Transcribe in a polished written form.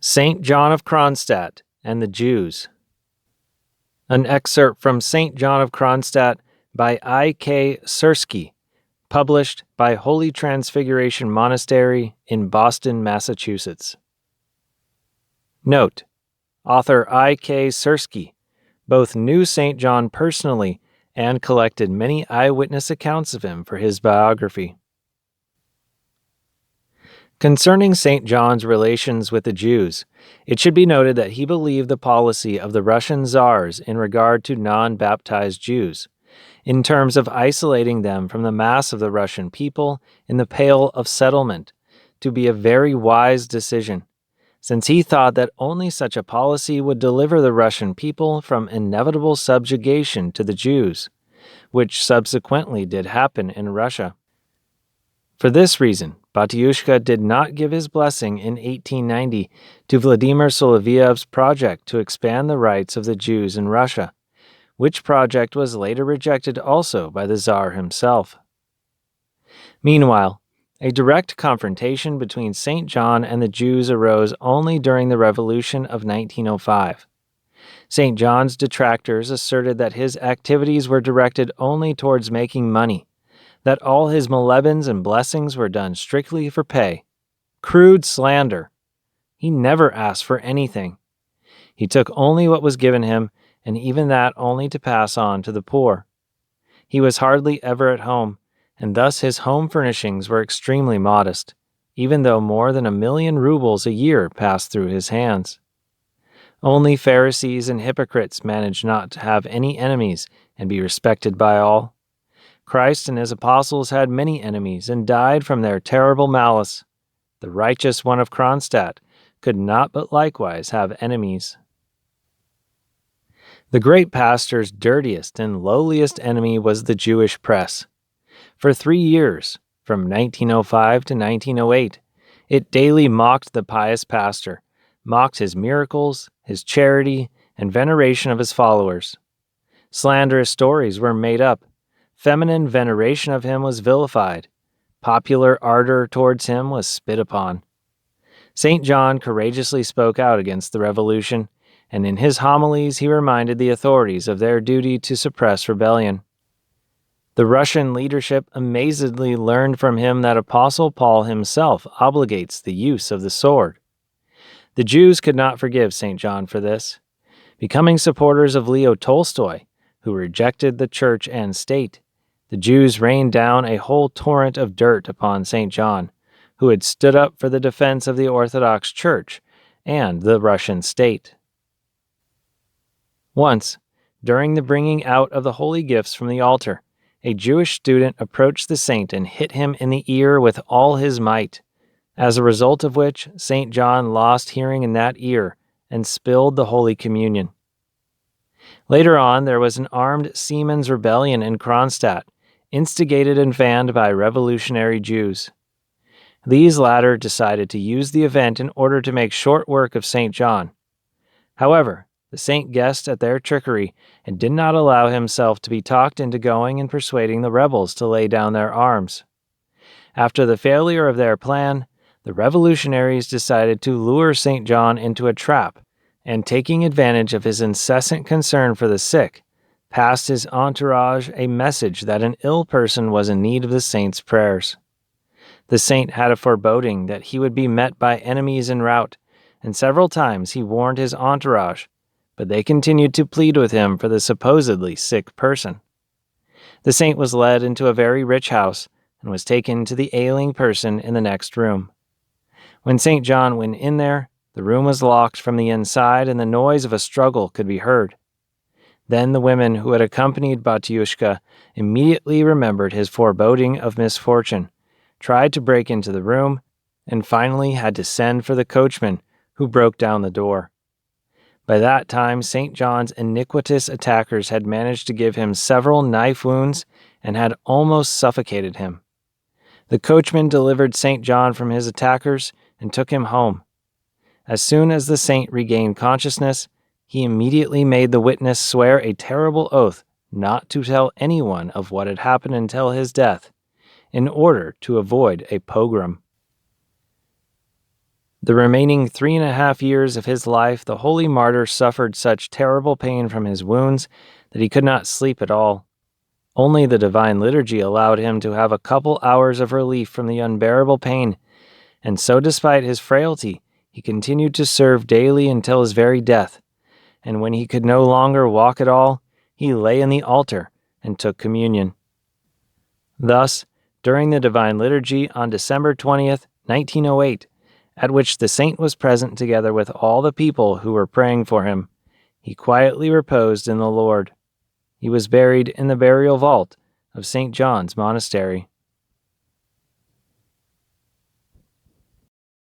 Saint John of Kronstadt and the Jews. An excerpt from Saint John of Kronstadt by I.K. Sursky, published by Holy Transfiguration Monastery in Boston, Massachusetts. Note: author I.K. Sursky both knew Saint John personally and collected many eyewitness accounts of him for his biography. Concerning St. John's relations with the Jews, it should be noted that he believed the policy of the Russian Tsars in regard to non-baptized Jews, in terms of isolating them from the mass of the Russian people in the Pale of Settlement, to be a very wise decision, since he thought that only such a policy would deliver the Russian people from inevitable subjugation to the Jews, which subsequently did happen in Russia. For this reason, Batyushka did not give his blessing in 1890 to Vladimir Solovyev's project to expand the rights of the Jews in Russia, which project was later rejected also by the Tsar himself. Meanwhile, a direct confrontation between St. John and the Jews arose only during the Revolution of 1905. St. John's detractors asserted that his activities were directed only towards making money, that all his malebens and blessings were done strictly for pay. Crude slander! He never asked for anything. He took only what was given him, and even that only to pass on to the poor. He was hardly ever at home, and thus his home furnishings were extremely modest, even though more than 1,000,000 rubles a year passed through his hands. Only Pharisees and hypocrites managed not to have any enemies and be respected by all. Christ and his apostles had many enemies and died from their terrible malice. The righteous one of Kronstadt could not but likewise have enemies. The great pastor's dirtiest and lowliest enemy was the Jewish press. For 3 years, from 1905 to 1908, it daily mocked the pious pastor, mocked his miracles, his charity, and veneration of his followers. Slanderous stories were made up. Feminine veneration of him was vilified. Popular ardor towards him was spit upon. St. John courageously spoke out against the revolution, and in his homilies he reminded the authorities of their duty to suppress rebellion. The Russian leadership amazedly learned from him that Apostle Paul himself obligates the use of the sword. The Jews could not forgive St. John for this. Becoming supporters of Leo Tolstoy, who rejected the church and state, the Jews rained down a whole torrent of dirt upon St. John, who had stood up for the defense of the Orthodox Church and the Russian state. Once, during the bringing out of the holy gifts from the altar, a Jewish student approached the saint and hit him in the ear with all his might, as a result of which St. John lost hearing in that ear and spilled the Holy Communion. Later on, there was an armed seamen's rebellion in Kronstadt, instigated and fanned by revolutionary Jews. These latter decided to use the event in order to make short work of St. John. However, the saint guessed at their trickery and did not allow himself to be talked into going and persuading the rebels to lay down their arms. After the failure of their plan, the revolutionaries decided to lure St. John into a trap, and taking advantage of his incessant concern for the sick, passed his entourage a message that an ill person was in need of the saint's prayers. The saint had a foreboding that he would be met by enemies en route, and several times he warned his entourage, but they continued to plead with him for the supposedly sick person. The saint was led into a very rich house and was taken to the ailing person in the next room. When St. John went in there, the room was locked from the inside and the noise of a struggle could be heard. Then the women who had accompanied Batyushka immediately remembered his foreboding of misfortune, tried to break into the room, and finally had to send for the coachman, who broke down the door. By that time, St. John's iniquitous attackers had managed to give him several knife wounds and had almost suffocated him. The coachman delivered St. John from his attackers and took him home. As soon as the saint regained consciousness, he immediately made the witness swear a terrible oath not to tell anyone of what had happened until his death, in order to avoid a pogrom. The remaining 3.5 years of his life, the holy martyr suffered such terrible pain from his wounds that he could not sleep at all. Only the Divine Liturgy allowed him to have a couple hours of relief from the unbearable pain, and so despite his frailty, he continued to serve daily until his very death, and when he could no longer walk at all, he lay in the altar and took communion. Thus, during the Divine Liturgy on December 20th, 1908, at which the saint was present together with all the people who were praying for him, he quietly reposed in the Lord. He was buried in the burial vault of St. John's Monastery.